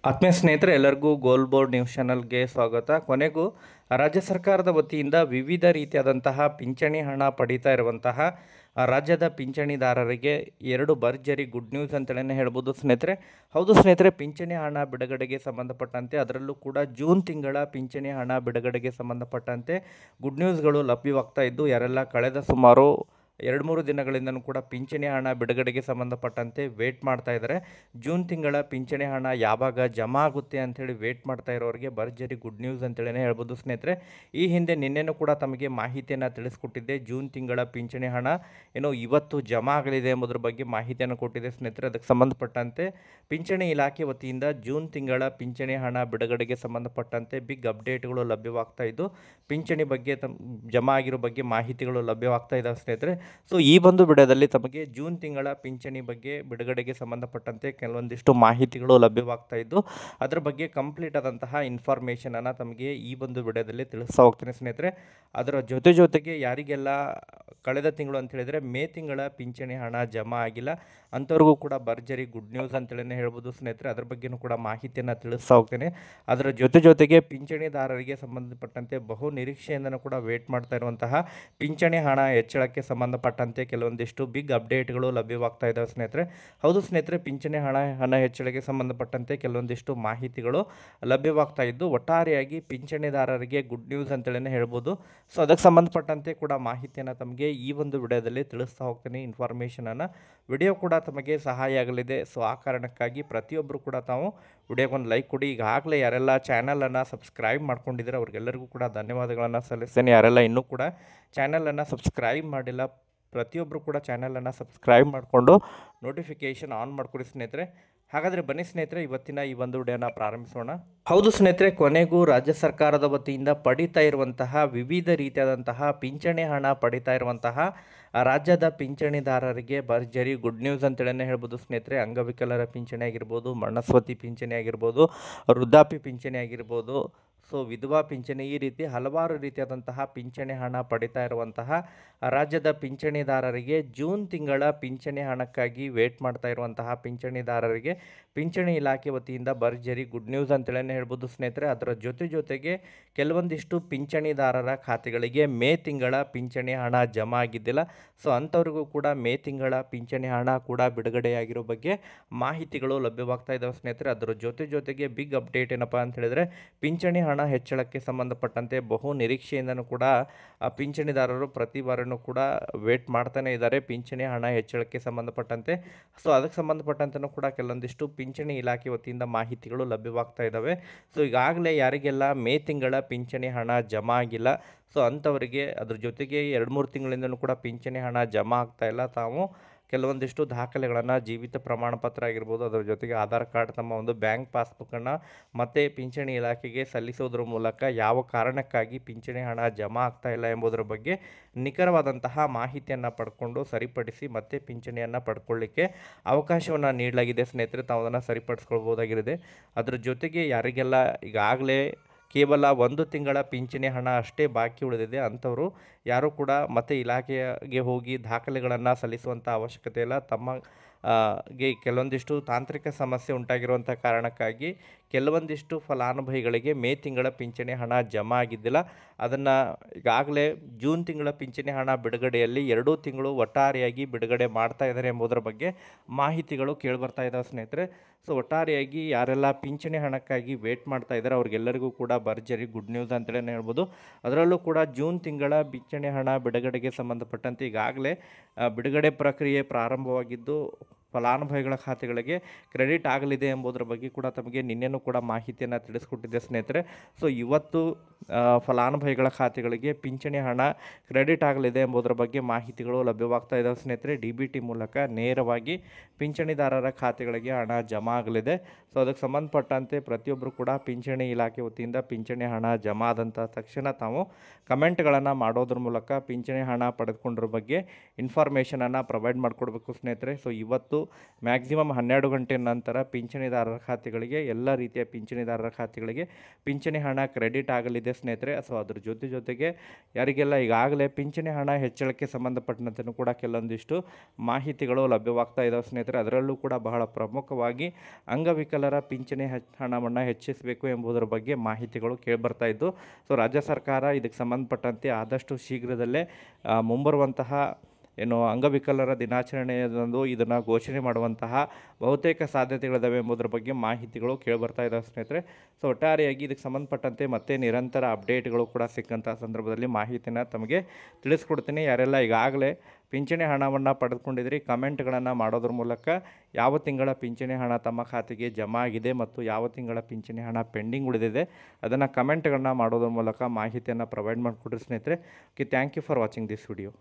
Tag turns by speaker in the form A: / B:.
A: ಆತ್ಮೀಯ ಸ್ನೇಹಿತರೆ ಎಲ್ಲರಿಗೂ ಗೋಲ್ ಬೋರ್ಡ್ ನ್ಯೂಸ್ ಚಾನಲ್ಗೆ ಸ್ವಾಗತ. ಕೊನೆಗೂ ರಾಜ್ಯ ಸರ್ಕಾರದ ವತಿಯಿಂದ ವಿವಿಧ ರೀತಿಯಾದಂತಹ ಪಿಂಚಣಿ ಹಣ ಪಡೀತಾ ಇರುವಂತಹ ರಾಜ್ಯದ ಪಿಂಚಣಿದಾರರಿಗೆ ಎರಡು ಭರ್ಜರಿ ಗುಡ್ ನ್ಯೂಸ್ ಅಂತಲೇ ಹೇಳ್ಬೋದು ಸ್ನೇಹಿತರೆ. ಹೌದು ಸ್ನೇಹಿತರೆ, ಪಿಂಚಣಿ ಹಣ ಬಿಡುಗಡೆಗೆ ಸಂಬಂಧಪಟ್ಟಂತೆ, ಅದರಲ್ಲೂ ಕೂಡ ಜೂನ್ ತಿಂಗಳ ಪಿಂಚಣಿ ಹಣ ಬಿಡುಗಡೆಗೆ ಸಂಬಂಧಪಟ್ಟಂತೆ ಗುಡ್ ನ್ಯೂಸ್ಗಳು ಲಭ್ಯವಾಗ್ತಾ ಇದ್ದು, ಯಾರೆಲ್ಲ ಕಳೆದ ಸುಮಾರು 2-3 ದಿನಗಳಿಂದನೂ ಕೂಡ ಪಿಂಚಣಿ ಹಣ ಬಿಡುಗಡೆಗೆ ಸಂಬಂಧಪಟ್ಟಂತೆ ವೇಟ್ ಮಾಡ್ತಾ ಇದ್ದಾರೆ. ಜೂನ್ ತಿಂಗಳ ಪಿಂಚಣಿ ಹಣ ಯಾವಾಗ ಜಮಾ ಆಗುತ್ತೆ ಅಂಥೇಳಿ ವೇಟ್ ಮಾಡ್ತಾ ಇರೋರಿಗೆ ಭರ್ಜರಿ ಗುಡ್ ನ್ಯೂಸ್ ಅಂತೇಳಿ ಹೇಳ್ಬೋದು ಸ್ನೇಹಿತರೆ. ಈ ಹಿಂದೆ ನಿನ್ನೆನೂ ಕೂಡ ತಮಗೆ ಮಾಹಿತಿಯನ್ನು ತಿಳಿಸ್ಕೊಟ್ಟಿದ್ದೆ. ಜೂನ್ ತಿಂಗಳ ಪಿಂಚಣಿ ಹಣ ಏನೋ ಇವತ್ತು ಜಮಾ ಆಗಲಿದೆ ಎಂಬುದರ ಬಗ್ಗೆ ಮಾಹಿತಿಯನ್ನು ಕೊಟ್ಟಿದೆ ಸ್ನೇಹಿತರೆ. ಅದಕ್ಕೆ ಸಂಬಂಧಪಟ್ಟಂತೆ ಪಿಂಚಣಿ ಇಲಾಖೆ ವತಿಯಿಂದ ಜೂನ್ ತಿಂಗಳ ಪಿಂಚಣಿ ಹಣ ಬಿಡುಗಡೆಗೆ ಸಂಬಂಧಪಟ್ಟಂತೆ ಬಿಗ್ ಅಪ್ಡೇಟ್ಗಳು ಲಭ್ಯವಾಗ್ತಾ ಇದ್ದು, ಪಿಂಚಣಿ ಬಗ್ಗೆ ಜಮಾ ಆಗಿರೋ ಬಗ್ಗೆ ಮಾಹಿತಿಗಳು ಲಭ್ಯವಾಗ್ತಾ ಇದ್ದಾವೆ ಸ್ನೇಹಿತರೆ. ಸೊ ಈ ಒಂದು ವಿಡಿಯೋದಲ್ಲಿ ತಮಗೆ ಜೂನ್ ತಿಂಗಳ ಪಿಂಚಣಿ ಬಗ್ಗೆ ಬಿಡುಗಡೆಗೆ ಸಂಬಂಧಪಟ್ಟಂತೆ ಕೆಲವೊಂದಿಷ್ಟು ಮಾಹಿತಿಗಳು ಲಭ್ಯವಾಗ್ತಾ ಇದ್ದು, ಅದರ ಬಗ್ಗೆ ಕಂಪ್ಲೀಟ್ ಆದಂತಹ ಇನ್ಫಾರ್ಮೇಷನನ್ನು ತಮಗೆ ಈ ಒಂದು ವಿಡಿಯೋದಲ್ಲಿ ತಿಳಿಸ್ತಾ ಹೋಗ್ತೀನಿ ಸ್ನೇಹಿತರೆ. ಅದರ ಜೊತೆಗೆ ಯಾರಿಗೆಲ್ಲ ಕಳೆದ ತಿಂಗಳು ಅಂತ ಹೇಳಿದರೆ ಮೇ ತಿಂಗಳ ಪಿಂಚಣಿ ಹಣ ಜಮಾ ಆಗಿಲ್ಲ ಅಂಥವ್ರಿಗೂ ಕೂಡ ಭರ್ಜರಿ ಗುಡ್ ನ್ಯೂಸ್ ಅಂತೇಳಿ ಹೇಳ್ಬೋದು ಸ್ನೇಹಿತರೆ. ಅದ್ರ ಬಗ್ಗೆಯೂ ಕೂಡ ಮಾಹಿತಿಯನ್ನು ತಿಳಿಸ್ತಾ ಹೋಗ್ತೇನೆ. ಅದರ ಜೊತೆಗೆ ಪಿಂಚಣಿದಾರರಿಗೆ ಸಂಬಂಧಪಟ್ಟಂತೆ ಬಹು ನಿರೀಕ್ಷೆಯಿಂದನೂ ಕೂಡ ವೇಟ್ ಮಾಡ್ತಾ ಇರುವಂತಹ ಪಿಂಚಣಿ ಹಣ ಹೆಚ್ಚಳಕ್ಕೆ ಸಂಬಂಧಪಟ್ಟಂತೆ ಕೆಲವೊಂದಿಷ್ಟು ಬಿಗ್ ಅಪ್ಡೇಟ್ಗಳು ಲಭ್ಯವಾಗ್ತಾ ಇದ್ದಾವೆ ಸ್ನೇಹಿತರೆ. ಹೌದು ಸ್ನೇಹಿತರೆ, ಪಿಂಚಣಿ ಹಣ ಹೆಚ್ಚಳಕ್ಕೆ ಸಂಬಂಧಪಟ್ಟಂತೆ ಕೆಲವೊಂದಿಷ್ಟು ಮಾಹಿತಿಗಳು ಲಭ್ಯವಾಗ್ತಾ ಇದ್ದು, ಒಟ್ಟಾರೆಯಾಗಿ ಪಿಂಚಣಿದಾರರಿಗೆ ಗುಡ್ ನ್ಯೂಸ್ ಅಂತೇಳಿ ಹೇಳ್ಬೋದು. ಸೊ ಅದಕ್ಕೆ ಸಂಬಂಧಪಟ್ಟಂತೆ ಕೂಡ ಮಾಹಿತಿಯನ್ನು ತಮಗೆ ಈ ಒಂದು ವಿಡಿಯೋದಲ್ಲಿ ತಿಳಿಸ್ತಾ ಹೋಗ್ತೀನಿ. ಇನ್ಫಾರ್ಮೇಷನನ್ನು ವಿಡಿಯೋ ಕೂಡ ತಮಗೆ ಸಹಾಯ ಆಗಲಿದೆ. ಸೊ ಆ ಕಾರಣಕ್ಕಾಗಿ ಪ್ರತಿಯೊಬ್ಬರು ಕೂಡ ತಾವು ವಿಡಿಯೋಗೊಂದು ಲೈಕ್ ಕೊಡಿ. ಈಗಾಗಲೇ ಯಾರೆಲ್ಲ ಚಾನಲನ್ನು ಸಬ್ಸ್ಕ್ರೈಬ್ ಮಾಡ್ಕೊಂಡಿದ್ದಾರೆ ಅವ್ರಿಗೆಲ್ಲರಿಗೂ ಕೂಡ ಧನ್ಯವಾದಗಳನ್ನು ಸಲ್ಲಿಸ್ತೇನೆ. ಯಾರೆಲ್ಲ ಇನ್ನೂ ಕೂಡ ಚಾನಲನ್ನು ಸಬ್ಸ್ಕ್ರೈಬ್ ಮಾಡಿಲ್ಲ, ಪ್ರತಿಯೊಬ್ಬರು ಕೂಡ ಚಾನಲನ್ನು ಸಬ್ಸ್ಕ್ರೈಬ್ ಮಾಡಿಕೊಂಡು ನೋಟಿಫಿಕೇಷನ್ ಆನ್ ಮಾಡ್ಕೊಡಿ ಸ್ನೇಹಿತರೆ. ಹಾಗಾದರೆ ಬನ್ನಿ ಸ್ನೇಹಿತರೆ, ಇವತ್ತಿನ ಈ ಒಂದು ವಿಡಿಯೋನ ಪ್ರಾರಂಭಿಸೋಣ. ಹೌದು ಸ್ನೇಹಿತರೆ, ಕೊನೆಗೂ ರಾಜ್ಯ ಸರ್ಕಾರದ ವತಿಯಿಂದ ಪಡಿತಾ ಇರುವಂತಹ ವಿವಿಧ ರೀತಿಯಾದಂತಹ ಪಿಂಚಣಿ ಹಣ ಪಡಿತಾ ಇರುವಂತಹ ರಾಜ್ಯದ ಪಿಂಚಣಿದಾರರಿಗೆ ಭರ್ಜರಿ ಗುಡ್ ನ್ಯೂಸ್ ಅಂತೇಳಿ ಹೇಳ್ಬೋದು ಸ್ನೇಹಿತರೆ. ಅಂಗವಿಕಲರ ಪಿಂಚಣಿ ಆಗಿರ್ಬೋದು, ಮರಣಸ್ವತಿ ಪಿಂಚಣಿ ಆಗಿರ್ಬೋದು, ವೃದ್ಧಾಪ್ಯ ಪಿಂಚಣಿ ಆಗಿರ್ಬೋದು, ಸೊ ವಿಧವಾ ಪಿಂಚಣಿ, ಈ ರೀತಿ ಹಲವಾರು ರೀತಿಯಾದಂತಹ ಪಿಂಚಣಿ ಹಣ ಪಡಿತಾ ಇರುವಂತಹ ರಾಜ್ಯದ ಪಿಂಚಣಿದಾರರಿಗೆ ಜೂನ್ ತಿಂಗಳ ಪಿಂಚಣಿ ಹಣಕ್ಕಾಗಿ ವೇಟ್ ಮಾಡ್ತಾ ಇರುವಂತಹ ಪಿಂಚಣಿದಾರರಿಗೆ ಪಿಂಚಣಿ ಇಲಾಖೆ ವತಿಯಿಂದ ಭರ್ಜರಿ ಗುಡ್ ನ್ಯೂಸ್ ಅಂತೇಳಿ ಹೇಳ್ಬೋದು ಸ್ನೇಹಿತರೆ. ಅದರ ಜೊತೆಗೆ ಕೆಲವೊಂದಿಷ್ಟು ಪಿಂಚಣಿದಾರರ ಖಾತೆಗಳಿಗೆ ಮೇ ತಿಂಗಳ ಪಿಂಚಣಿ ಹಣ ಜಮಾ ಆಗಿದ್ದಿಲ್ಲ. ಸೊ ಅಂಥವ್ರಿಗೂ ಕೂಡ ಮೇ ತಿಂಗಳ ಪಿಂಚಣಿ ಹಣ ಕೂಡ ಬಿಡುಗಡೆಯಾಗಿರೋ ಬಗ್ಗೆ ಮಾಹಿತಿಗಳು ಲಭ್ಯವಾಗ್ತಾ ಇದ್ದಾವೆ ಸ್ನೇಹಿತರೆ. ಅದರ ಜೊತೆಗೆ ಬಿಗ್ ಅಪ್ಡೇಟ್ ಏನಪ್ಪ ಅಂತ ಹೇಳಿದ್ರೆ, ಪಿಂಚಣಿ ಹಣ ಹೆಚ್ಚಳಕ್ಕೆ ಸಂಬಂಧಪಟ್ಟಂತೆ ಬಹು ನಿರೀಕ್ಷೆಯಿಂದನೂ ಕೂಡ ಪಿಂಚಣಿದಾರರು ಪ್ರತಿ ವಾರನೂ ಕೂಡ ವೇಟ್ ಮಾಡ್ತಾನೆ ಇದ್ದಾರೆ ಪಿಂಚಣಿ ಹಣ ಹೆಚ್ಚಳಕ್ಕೆ ಸಂಬಂಧಪಟ್ಟಂತೆ. ಸೊ ಅದಕ್ಕೆ ಸಂಬಂಧಪಟ್ಟಂತೆಯೂ ಕೂಡ ಕೆಲವೊಂದಿಷ್ಟು ಪಿಂಚಣಿ ಇಲಾಖೆ ವತಿಯಿಂದ ಮಾಹಿತಿಗಳು ಲಭ್ಯವಾಗ್ತಾ ಇದ್ದಾವೆ. ಸೊ ಈಗಾಗಲೇ ಯಾರಿಗೆಲ್ಲ ಮೇ ತಿಂಗಳ ಪಿಂಚಣಿ ಹಣ ಜಮಾ ಆಗಿಲ್ಲ, ಸೊ ಅಂಥವರಿಗೆ ಅದ್ರ ಜೊತೆಗೆ 2-3 ತಿಂಗಳಿಂದಲೂ ಕೂಡ ಪಿಂಚಣಿ ಹಣ ಜಮಾ ಆಗ್ತಾ ಇಲ್ಲ, ತಾವು ಕೆಲವೊಂದಿಷ್ಟು ದಾಖಲೆಗಳನ್ನು, ಜೀವಿತ ಪ್ರಮಾಣ ಪತ್ರ ಆಗಿರ್ಬೋದು, ಅದರ ಜೊತೆಗೆ ಆಧಾರ್ ಕಾರ್ಡ್, ತಮ್ಮ ಒಂದು ಬ್ಯಾಂಕ್ ಪಾಸ್ಬುಕ್ಕನ್ನು ಮತ್ತು ಪಿಂಚಣಿ ಇಲಾಖೆಗೆ ಸಲ್ಲಿಸೋದ್ರ ಮೂಲಕ ಯಾವ ಕಾರಣಕ್ಕಾಗಿ ಪಿಂಚಣಿ ಹಣ ಜಮಾ ಆಗ್ತಾ ಇಲ್ಲ ಎಂಬುದರ ಬಗ್ಗೆ ನಿಖರವಾದಂತಹ ಮಾಹಿತಿಯನ್ನು ಪಡ್ಕೊಂಡು ಸರಿಪಡಿಸಿ ಮತ್ತೆ ಪಿಂಚಣಿಯನ್ನು ಪಡ್ಕೊಳ್ಳಿಕ್ಕೆ ಅವಕಾಶವನ್ನು ನೀಡಲಾಗಿದೆ ಸ್ನೇಹಿತರೆ. ತಾವು ಅದನ್ನು ಸರಿಪಡಿಸ್ಕೊಳ್ಬೋದಾಗಿದೆ. ಅದರ ಜೊತೆಗೆ ಯಾರಿಗೆಲ್ಲ ಈಗಾಗಲೇ ಕೇವಲ 1 ತಿಂಗಳ ಪಿಂಚಣಿ ಹಣ ಅಷ್ಟೇ ಬಾಕಿ ಉಳಿದಿದೆ ಅಂಥವರು ಯಾರೂ ಕೂಡ ಮತ್ತೆ ಇಲಾಖೆಗೆ ಹೋಗಿ ದಾಖಲೆಗಳನ್ನು ಸಲ್ಲಿಸುವಂಥ ಅವಶ್ಯಕತೆ ಇಲ್ಲ. ಗೆ ಕೆಲವೊಂದಿಷ್ಟು ತಾಂತ್ರಿಕ ಸಮಸ್ಯೆ ಉಂಟಾಗಿರುವಂಥ ಕಾರಣಕ್ಕಾಗಿ ಕೆಲವೊಂದಿಷ್ಟು ಫಲಾನುಭವಿಗಳಿಗೆ ಮೇ ತಿಂಗಳ ಪಿಂಚಣಿ ಹಣ ಜಮಾ ಆಗಿದ್ದಿಲ್ಲ. ಅದನ್ನು ಈಗಾಗಲೇ ಜೂನ್ ತಿಂಗಳ ಪಿಂಚಣಿ ಹಣ ಬಿಡುಗಡೆಯಲ್ಲಿ 2 ತಿಂಗಳು ಒಟ್ಟಾರೆಯಾಗಿ ಬಿಡುಗಡೆ ಮಾಡ್ತಾ ಇದ್ದಾರೆ ಎಂಬುದರ ಬಗ್ಗೆ ಮಾಹಿತಿಗಳು ಕೇಳಿಬರ್ತಾ ಇದ್ದಾವೆ ಸ್ನೇಹಿತರೆ. ಸೊ ಒಟ್ಟಾರೆಯಾಗಿ ಯಾರೆಲ್ಲ ಪಿಂಚಣಿ ಹಣಕ್ಕಾಗಿ ವೇಟ್ ಮಾಡ್ತಾ ಇದ್ದಾರೆ ಅವ್ರಿಗೆಲ್ಲರಿಗೂ ಕೂಡ ಭರ್ಜರಿ ಗುಡ್ ನ್ಯೂಸ್ ಅಂತಲೇ ಹೇಳ್ಬೋದು. ಅದರಲ್ಲೂ ಕೂಡ ಜೂನ್ ತಿಂಗಳ ಪಿಂಚಣಿ ಹಣ ಬಿಡುಗಡೆಗೆ ಸಂಬಂಧಪಟ್ಟಂತೆ ಈಗಾಗಲೇ ಬಿಡುಗಡೆ ಪ್ರಕ್ರಿಯೆ ಪ್ರಾರಂಭವಾಗಿದ್ದು, ಫಲಾನುಭವಿಗಳ ಖಾತೆಗಳಿಗೆ ಕ್ರೆಡಿಟ್ ಆಗಲಿದೆ ಎಂಬುದರ ಬಗ್ಗೆ ಕೂಡ ತಮಗೆ ನಿನ್ನೆನೂ ಕೂಡ ಮಾಹಿತಿಯನ್ನು ತಿಳಿಸ್ಕೊಟ್ಟಿದ್ದೆ ಸ್ನೇಹಿತರೆ. ಸೊ ಇವತ್ತು ಫಲಾನುಭವಿಗಳ ಖಾತೆಗಳಿಗೆ ಪಿಂಚಣಿ ಹಣ ಕ್ರೆಡಿಟ್ ಆಗಲಿದೆ ಎಂಬುದರ ಬಗ್ಗೆ ಮಾಹಿತಿಗಳು ಲಭ್ಯವಾಗ್ತಾ ಇದ್ದಾವೆ ಸ್ನೇಹಿತರೆ. DBT ಮೂಲಕ ನೇರವಾಗಿ ಪಿಂಚಣಿದಾರರ ಖಾತೆಗಳಿಗೆ ಹಣ ಜಮಾ ಆಗಲಿದೆ. ಸೊ ಅದಕ್ಕೆ ಸಂಬಂಧಪಟ್ಟಂತೆ ಪ್ರತಿಯೊಬ್ಬರು ಕೂಡ ಪಿಂಚಣಿ ಇಲಾಖೆ ವತಿಯಿಂದ ಪಿಂಚಣಿ ಹಣ ಜಮಾ ಆದಂಥ ತಕ್ಷಣ ತಾವು ಕಮೆಂಟ್ಗಳನ್ನು ಮಾಡೋದ್ರ ಮೂಲಕ ಪಿಂಚಣಿ ಹಣ ಪಡೆದುಕೊಂಡಿರೋ ಬಗ್ಗೆ ಇನ್ಫಾರ್ಮೇಷನನ್ನು ಪ್ರೊವೈಡ್ ಮಾಡಿಕೊಡ್ಬೇಕು ಸ್ನೇಹಿತರೆ. ಸೊ ಇವತ್ತು ಇವತ್ತು ಮ್ಯಾಕ್ಸಿಮಮ್ 12 ಗಂಟೆ ನಂತರ ಪಿಂಚಣಿದಾರರ ಖಾತೆಗಳಿಗೆ ಎಲ್ಲ ರೀತಿಯ ಪಿಂಚಣಿದಾರರ ಖಾತೆಗಳಿಗೆ ಪಿಂಚಣಿ ಹಣ ಕ್ರೆಡಿಟ್ ಆಗಲಿದೆ ಸ್ನೇಹಿತರೆ. ಸೊ ಅದ್ರ ಜೊತೆಗೆ ಯಾರಿಗೆಲ್ಲ ಈಗಾಗಲೇ ಪಿಂಚಣಿ ಹಣ ಹೆಚ್ಚಳಕ್ಕೆ ಸಂಬಂಧಪಟ್ಟಂತೆಯೂ ಕೂಡ ಕೆಲವೊಂದಿಷ್ಟು ಮಾಹಿತಿಗಳು ಲಭ್ಯವಾಗ್ತಾ ಇದ್ದಾವೆ ಸ್ನೇಹಿತರೆ. ಅದರಲ್ಲೂ ಕೂಡ ಬಹಳ ಪ್ರಮುಖವಾಗಿ ಅಂಗವಿಕಲರ ಪಿಂಚಣಿ ಹಣವನ್ನು ಹೆಚ್ಚಿಸಬೇಕು ಎಂಬುದರ ಬಗ್ಗೆ ಮಾಹಿತಿಗಳು ಕೇಳಿಬರ್ತಾ ಇದ್ದು, ಸೊ ರಾಜ್ಯ ಸರ್ಕಾರ ಇದಕ್ಕೆ ಸಂಬಂಧಪಟ್ಟಂತೆ ಆದಷ್ಟು ಶೀಘ್ರದಲ್ಲೇ ಮುಂಬರುವಂತಹ ಅಂಗವಿಕಲರ ದಿನಾಚರಣೆಯಂದು ಇದನ್ನು ಘೋಷಣೆ ಮಾಡುವಂತಹ ಬಹುತೇಕ ಸಾಧ್ಯತೆಗಳಿದ್ದಾವೆ ಎಂಬುದರ ಬಗ್ಗೆ ಮಾಹಿತಿಗಳು ಕೇಳಿಬರ್ತಾ ಇದ್ದಾವೆ ಸ್ನೇಹಿತರೆ. ಸೊ ಒಟ್ಟಾರೆಯಾಗಿ ಇದಕ್ಕೆ ಸಂಬಂಧಪಟ್ಟಂತೆ ಮತ್ತೆ ನಿರಂತರ ಅಪ್ಡೇಟ್ಗಳು ಕೂಡ ಸಿಕ್ಕಂಥ ಸಂದರ್ಭದಲ್ಲಿ ಮಾಹಿತಿನ ತಮಗೆ ತಿಳಿಸ್ಕೊಡ್ತೀನಿ. ಯಾರೆಲ್ಲ ಈಗಾಗಲೇ ಪಿಂಚಣಿ ಹಣವನ್ನು ಪಡೆದುಕೊಂಡಿದ್ರಿ, ಕಮೆಂಟ್ಗಳನ್ನು ಮಾಡೋದ್ರ ಮೂಲಕ ಯಾವ ತಿಂಗಳ ಪಿಂಚಣಿ ಹಣ ತಮ್ಮ ಖಾತೆಗೆ ಜಮಾ ಆಗಿದೆ ಮತ್ತು ಯಾವ ತಿಂಗಳ ಪಿಂಚಣಿ ಹಣ ಪೆಂಡಿಂಗ್ ಉಳಿದಿದೆ ಅದನ್ನು ಕಮೆಂಟ್ಗಳನ್ನು ಮಾಡೋದ್ರ ಮೂಲಕ ಮಾಹಿತಿಯನ್ನು ಪ್ರೊವೈಡ್ ಮಾಡಿಕೊಡ್ರಿ ಸ್ನೇಹಿತರೆ. Okay, thank you for watching this video.